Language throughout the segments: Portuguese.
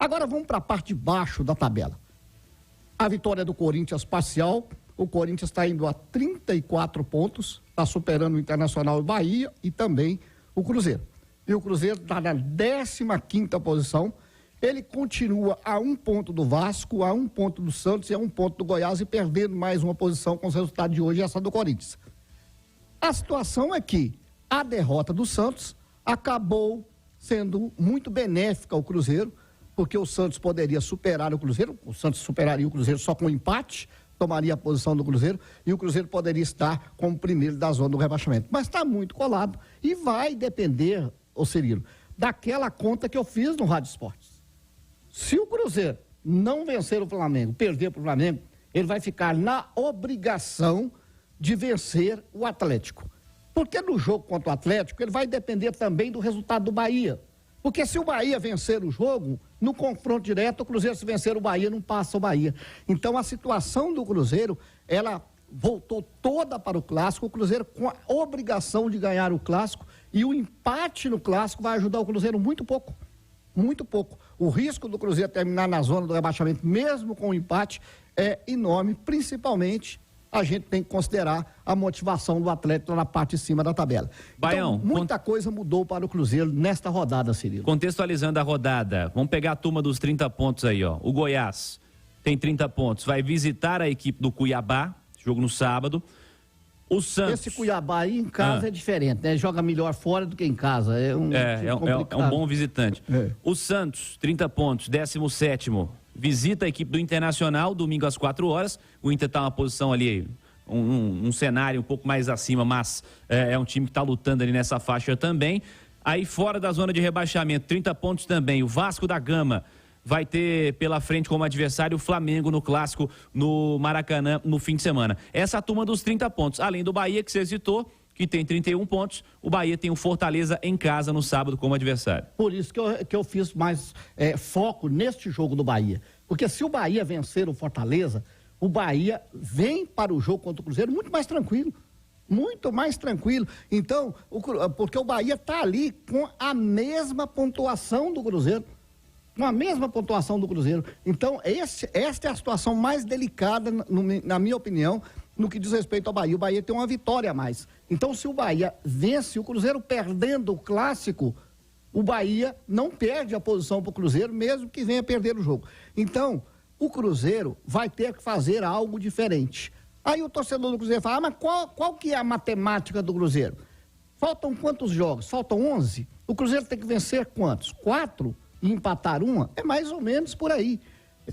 Agora vamos para a parte de baixo da tabela. A vitória do Corinthians parcial, o Corinthians está indo a 34 pontos, está superando o Internacional e Bahia e também o Cruzeiro. E o Cruzeiro está na 15ª posição, ele continua a 1 ponto do Vasco, a 1 ponto do Santos e a 1 ponto do Goiás e perdendo mais uma posição com os resultados de hoje, essa do Corinthians. A situação é que a derrota do Santos acabou sendo muito benéfica ao Cruzeiro, porque o Santos poderia superar o Cruzeiro, o Santos superaria o Cruzeiro só com empate, tomaria a posição do Cruzeiro e o Cruzeiro poderia estar como primeiro da zona do rebaixamento. Mas está muito colado e vai depender, ô Cirilo, daquela conta que eu fiz no Rádio Esportes. Se o Cruzeiro não vencer o Flamengo, perder para o Flamengo, ele vai ficar na obrigação de vencer o Atlético. Porque no jogo contra o Atlético, ele vai depender também do resultado do Bahia. Porque se o Bahia vencer o jogo, no confronto direto, o Cruzeiro, se vencer o Bahia, não passa o Bahia. Então, a situação do Cruzeiro, ela voltou toda para o Clássico, o Cruzeiro com a obrigação de ganhar o Clássico, e o empate no Clássico vai ajudar o Cruzeiro muito pouco. Muito pouco. O risco do Cruzeiro terminar na zona do rebaixamento, mesmo com o empate, é enorme, principalmente a gente tem que considerar a motivação do atleta na parte de cima da tabela. Baião, então, muita coisa mudou para o Cruzeiro nesta rodada, Cirilo. Contextualizando a rodada, vamos pegar a turma dos 30 pontos aí, ó. O Goiás tem 30 pontos, vai visitar a equipe do Cuiabá, jogo no sábado. O Santos... Esse Cuiabá aí em casa é diferente, né? Joga melhor fora do que em casa. É um bom visitante. O Santos, 30 pontos, 17º. Visita a equipe do Internacional, domingo às 4 horas. O Inter está numa posição ali, um cenário um pouco mais acima, mas é um time que está lutando ali nessa faixa também. Aí fora da zona de rebaixamento, 30 pontos também. O Vasco da Gama vai ter pela frente como adversário o Flamengo no Clássico no Maracanã no fim de semana. Essa é a turma dos 30 pontos. Além do Bahia, que você citou, que tem 31 pontos, o Bahia tem o Fortaleza em casa no sábado como adversário. Por isso que eu fiz mais foco neste jogo do Bahia. Porque se o Bahia vencer o Fortaleza, o Bahia vem para o jogo contra o Cruzeiro muito mais tranquilo. Muito mais tranquilo. Então, porque o Bahia está ali com a mesma pontuação do Cruzeiro. Com a mesma pontuação do Cruzeiro. Então, esta é a situação mais delicada, na minha opinião, no que diz respeito ao Bahia. O Bahia tem uma vitória a mais. Então, se o Bahia vence o Cruzeiro perdendo o Clássico, o Bahia não perde a posição para o Cruzeiro, mesmo que venha perder o jogo. Então, o Cruzeiro vai ter que fazer algo diferente. Aí o torcedor do Cruzeiro fala, mas qual que é a matemática do Cruzeiro? Faltam quantos jogos? Faltam 11? O Cruzeiro tem que vencer quantos? 4? E empatar uma? É mais ou menos por aí.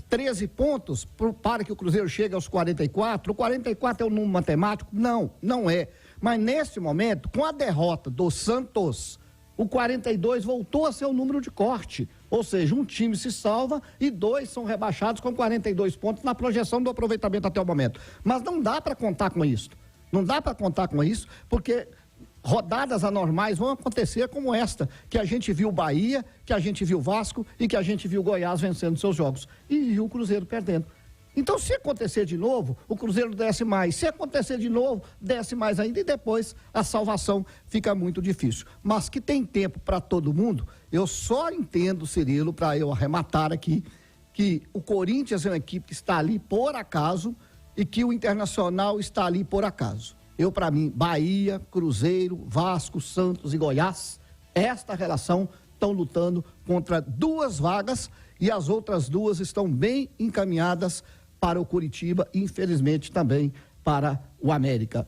13 pontos para que o Cruzeiro chegue aos 44. O 44 é o número matemático? Não, não é. Mas nesse momento, com a derrota do Santos, o 42 voltou a ser o número de corte. Ou seja, um time se salva e 2 são rebaixados com 42 pontos na projeção do aproveitamento até o momento. Mas não dá para contar com isso. Não dá para contar com isso, porque rodadas anormais vão acontecer como esta, que a gente viu o Bahia, que a gente viu o Vasco e que a gente viu o Goiás vencendo seus jogos. E o Cruzeiro perdendo. Então, se acontecer de novo, o Cruzeiro desce mais. Se acontecer de novo, desce mais ainda. E depois a salvação fica muito difícil. Mas que tem tempo para todo mundo, eu só entendo, Cirilo, para eu arrematar aqui, que o Corinthians é uma equipe que está ali por acaso e que o Internacional está ali por acaso. Para mim, Bahia, Cruzeiro, Vasco, Santos e Goiás, esta relação estão lutando contra 2 vagas e as outras 2 estão bem encaminhadas para o Curitiba e, infelizmente, também para o América.